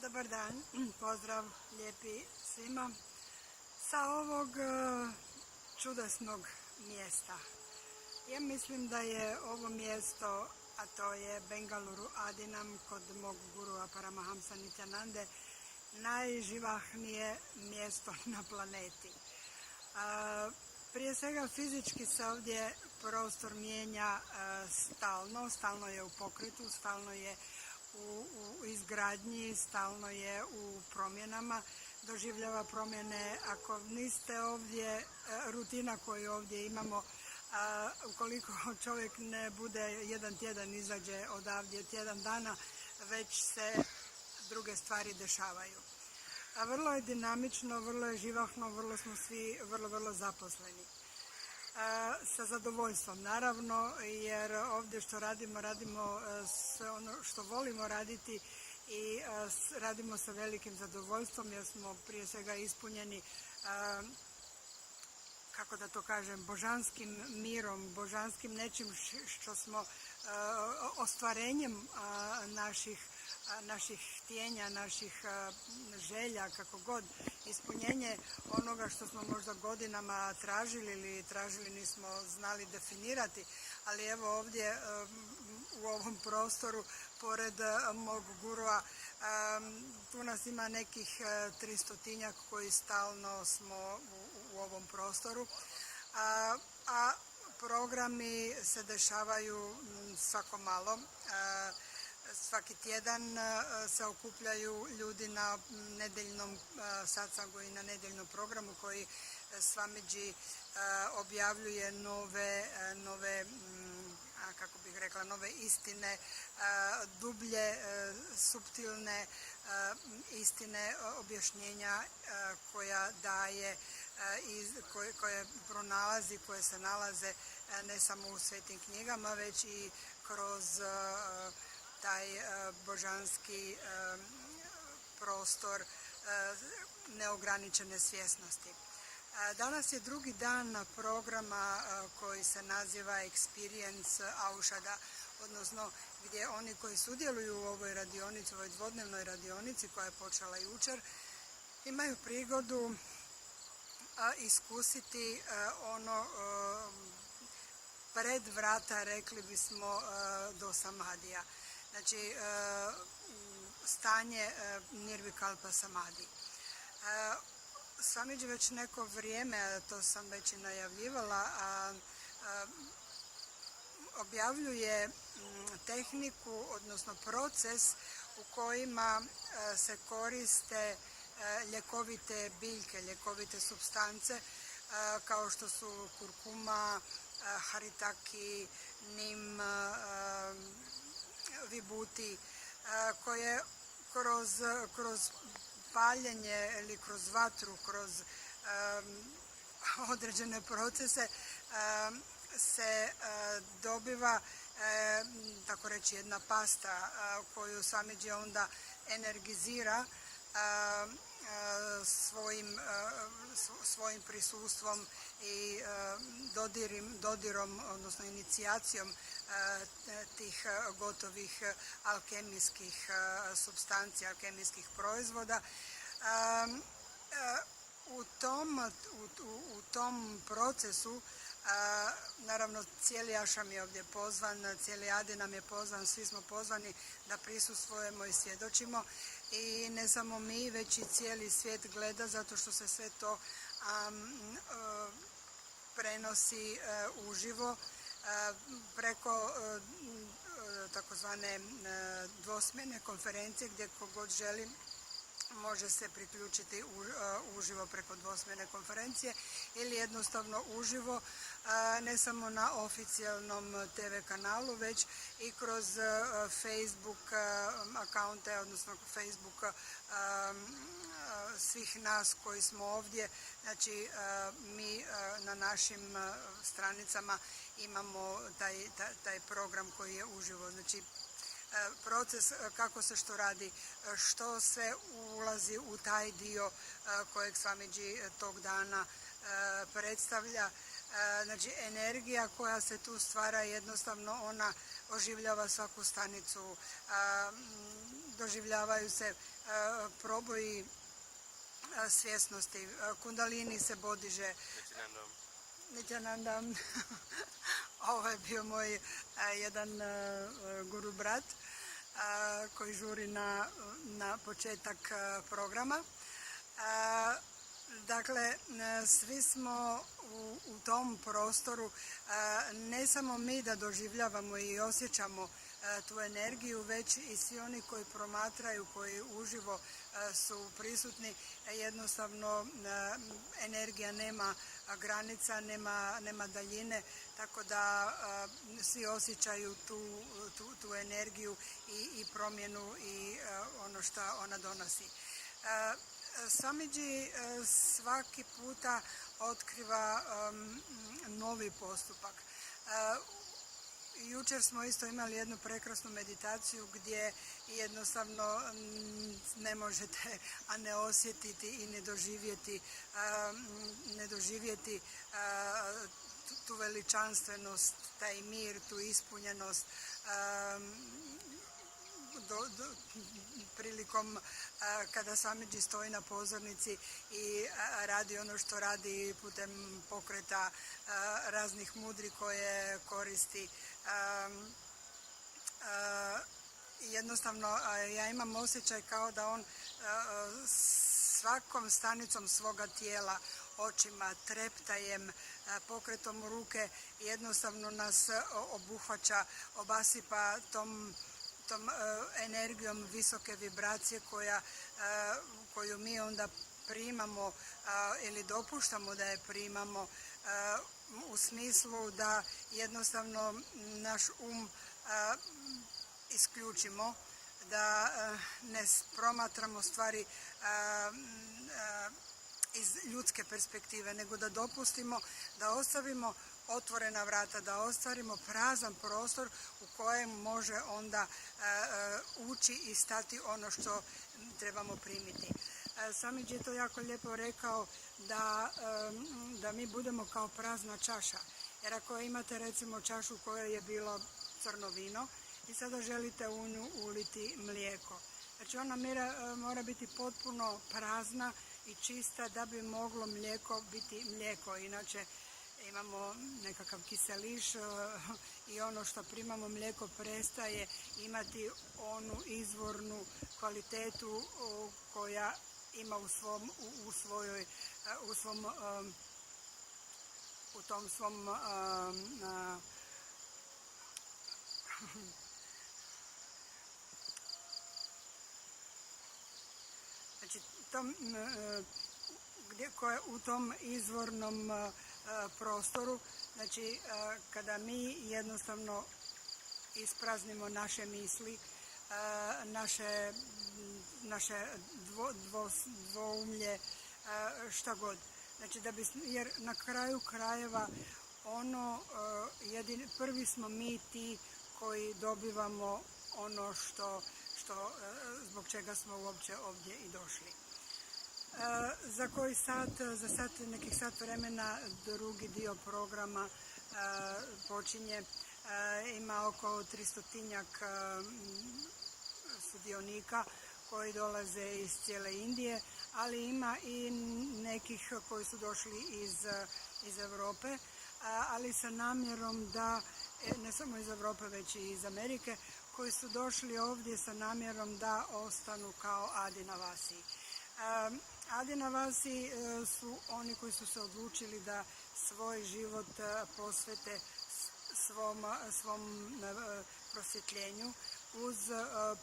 Dobar dan, pozdrav lijepi svima sa ovog čudesnog mjesta. Ja mislim da je ovo mjesto, a to je Bengaluru Adinam kod mog gurua Paramahamsa Nityanande, najživahnije mjesto na planeti. Prije svega fizički se ovdje prostor mijenja stalno je u pokretu, stalno je u izgradnji, stalno je u promjenama, doživljava promjene. Ako niste ovdje, rutina koju ovdje imamo, ukoliko čovjek ne bude jedan tjedan, izađe odavdje tjedan dana, već se druge stvari dešavaju. Vrlo je dinamično, vrlo je živahno, vrlo smo svi vrlo zaposleni. Sa zadovoljstvom naravno, jer ovdje što radimo sve ono što volimo raditi i radimo sa velikim zadovoljstvom, jer smo prije svega ispunjeni, kako da to kažem, božanskim mirom, božanskim nečim što smo ostvarenjem naših htjenja, naših želja, kako god, ispunjenje onoga što smo možda godinama tražili ili nismo znali definirati, ali evo ovdje u ovom prostoru pored mog gurua tu nas ima nekih 300-tinjak koji stalno smo u ovom prostoru, a programi se dešavaju svako malo. Svaki tjedan se okupljaju ljudi na nedeljnom satsangu i na nedeljnom programu koji Swamiji objavljuje nove kako bih rekla, nove istine, dublje, suptilne istine, objašnjenja koja daje, koje pronalazi, koje se nalaze ne samo u svetim knjigama, već i kroz taj božanski prostor neograničene svjesnosti. Danas je drugi dan programa koji se naziva Experience Aushada, odnosno gdje oni koji sudjeluju u ovoj radionici, u ovoj dvodnevnoj radionici koja je počela jučer, imaju prigodu iskusiti ono pred vrata, rekli bismo, do samadija. Znači, stanje nirvikalpa samadi. Swamiji već neko vrijeme, to sam već i najavljivala, objavljuje tehniku, odnosno proces u kojima se koriste ljekovite biljke, ljekovite supstance, kao što su kurkuma, haritaki, nim, vibuti, koje kroz paljenje ili kroz vatru, kroz određene procese se dobiva, tako reći, jedna pasta koju Swamiji onda energizira svojim prisustvom i dodirom, odnosno inicijacijom tih gotovih alkemijskih supstancija, alkemijskih proizvoda. U tom procesu, naravno, cijeli Ashram je ovdje pozvan, cijeli Adinam je pozvan, svi smo pozvani da prisustvujemo i svjedočimo, i ne samo mi, već i cijeli svijet gleda, zato što se sve to prenosi uživo preko takozvane dvosmjerne konferencije, gdje kogod želi može se priključiti uživo preko dvosmjerne konferencije ili jednostavno uživo, ne samo na oficijalnom TV kanalu, već i kroz Facebook akaunte, odnosno Facebook svih nas koji smo ovdje. Znači, mi na našim stranicama imamo taj program koji je uživo. Znači, proces kako se što radi, što sve ulazi u taj dio kojeg Swamiji tog dana predstavlja. Znači, energija koja se tu stvara, jednostavno ona oživljava svaku stanicu, doživljavaju se proboji svjesnosti, kundalini se podiže. Nityananda, ovo je bio moj jedan guru brat koji žuri na početak programa. Dakle, svi smo u tom prostoru, ne samo mi da doživljavamo i osjećamo tu energiju, već i svi oni koji promatraju, koji uživo su prisutni. Jednostavno, energija nema granica, nema daljine, tako da svi osjećaju tu energiju i promjenu i ono što ona donosi. Swamiji svaki puta otkriva novi postupak. Jučer smo isto imali jednu prekrasnu meditaciju gdje jednostavno ne možete, a ne osjetiti i ne doživjeti tu veličanstvenost, taj mir, tu ispunjenost, prilikom kada Swamiji stoji na pozornici i radi ono što radi putem pokreta raznih mudri koje koristi. Jednostavno, ja imam osjećaj kao da on svakom stanicom svoga tijela, očima, treptajem, pokretom ruke jednostavno nas obuhvaća, obasipa tom energijom visoke vibracije koju mi onda primamo ili dopuštamo da je primamo u smislu da jednostavno naš isključimo, da ne promatramo stvari iz ljudske perspektive, nego da dopustimo, da ostavimo otvorena vrata, da ostvarimo prazan prostor u kojem može onda ući i stati ono što trebamo primiti. Swamiji je to jako lijepo rekao da mi budemo kao prazna čaša. Jer ako imate recimo čašu u kojoj je bilo crno vino i sada želite u nju uliti mlijeko. Znači ona mora biti potpuno prazna i čista da bi moglo mlijeko biti mlijeko. Inače imamo nekakav kiseliš i ono što primamo mlijeko prestaje imati onu izvornu kvalitetu koja ima u tom svom znači u tom izvornom prostoru, znači kada mi jednostavno ispraznimo naše misli, naše dvoumlje, šta god. Znači jer na kraju krajeva prvi smo mi ti koji dobivamo ono zbog čega smo uopće ovdje i došli. Za koji sat, za nekih sat vremena drugi dio programa počinje. Ima oko 300-tinjak sudionika koji dolaze iz cijele Indije, ali ima i nekih koji su došli iz Europe, ali sa namjerom da, ne samo iz Europe već i iz Amerike, koji su došli ovdje sa namjerom da ostanu kao Adinavasi. Adinavasi su oni koji su se odlučili da svoj život posvete svom prosvjetljenju uz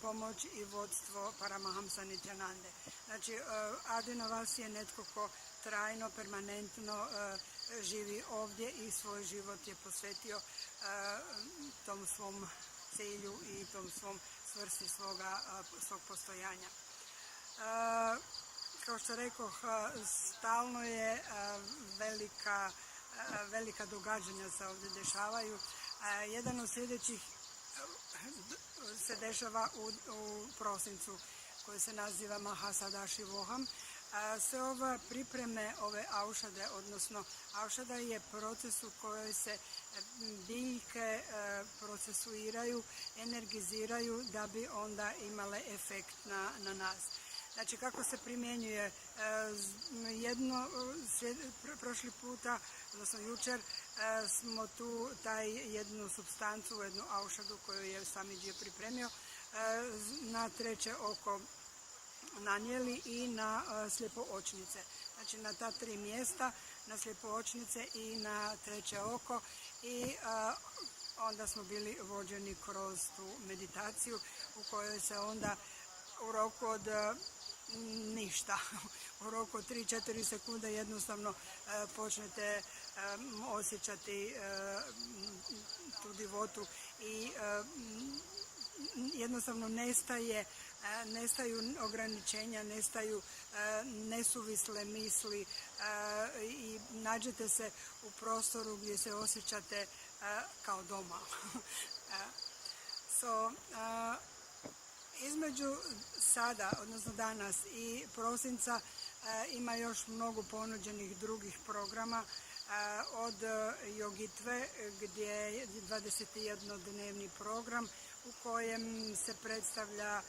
pomoć i vodstvo Paramahamsa Nityanande. Znači, Adinavasi je netko ko trajno, permanentno živi ovdje i svoj život je posvetio tom svom cilju i tom svom svrsi svog postojanja. Kao što rekoh, stalno je velika događanja se ovdje dešavaju. Jedan od sljedećih se dešava u prosincu koji se naziva Mahasadashi Voham. Sve ove pripreme ove aušade, odnosno aušada je proces u kojoj se biljke procesuiraju, energiziraju da bi onda imale efekt na nas. Znači kako se primjenjuje prošli puta, odnosno jučer, smo tu jednu supstancu, jednu aušadu koju je Samidžija pripremio, na treće oko nanijeli i na slijepoočnice. Znači na ta 3 mjesta, na slijepoočnice i na treće oko, i onda smo bili vođeni kroz tu meditaciju u kojoj se onda u roku od ništa, u roku od 3-4 sekunde jednostavno počnete osjećati tu divotu i jednostavno nestaju ograničenja, nestaju nesuvisle misli i nađete se u prostoru gdje se osjećate kao doma. Između sada, odnosno danas i prosinca, ima još mnogo ponuđenih drugih programa, od jogitve gdje je 21-dnevni program u kojem se predstavlja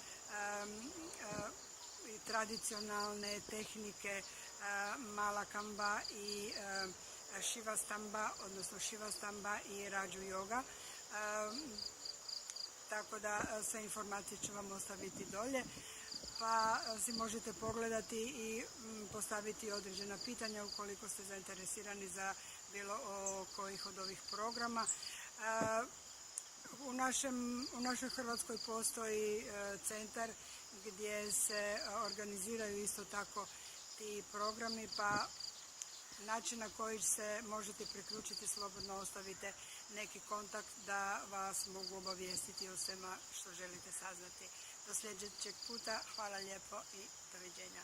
tradicionalne tehnike Malakamba i Šivastamba, odnosno Šivastamba i Rađu yoga. Tako da sve informacije ću vam ostaviti dolje, pa si možete pogledati i postaviti određena pitanja ukoliko ste zainteresirani za bilo kojih od ovih programa. U našoj Hrvatskoj postoji centar gdje se organiziraju isto tako ti programi, pa način na koji se možete priključiti slobodno ostavite neki kontakt da vas mogu obavijestiti o svema što želite saznati. Do sljedećeg puta, hvala lijepo i doviđenja.